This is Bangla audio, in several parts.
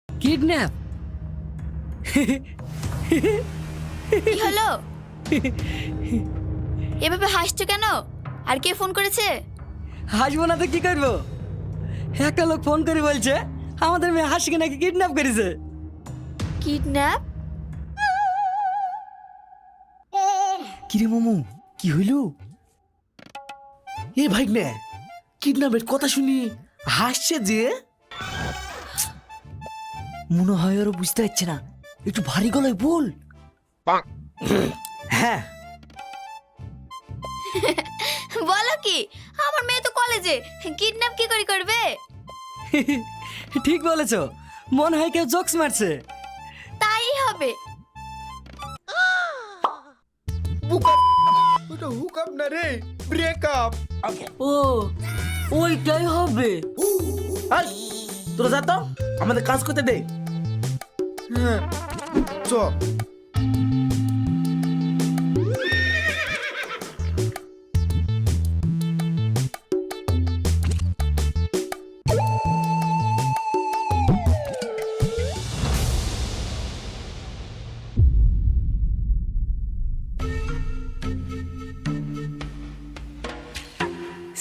কিডন্যাপ? কি হলো? এভাবে হাসছো কেন? আর কে ফোন করেছে? হাসবো না তো কি করবো? একটা লোক ফোন করে বলছে আমাদের মেয়ে হাসিকে নাকি কিডন্যাপ করেছে। কিডন্যাপ? কিরে মামু, কি হইল? এ ভাই নে, কিডন্যাপের কথা শুনি হাসছে যে। মনে হয় আরো বুঝতে পারছে না, একটু ভারী গলায় বল। হ্যাঁ, বলো কি? আমার মেয়ে তো কলেজে, কিডন্যাপ কি করে করবে? ঠিক বলেছো, মনে হয় কেউ জোকস মারছে। তাই হবে। ওটা হুক আপ না রে, ব্রেকআপ। ও, ওইটাই হবে। তোরা যা তো, আমাদের কাজ করতে দে। হ্যাঁ, চ।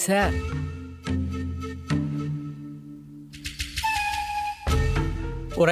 স্যার,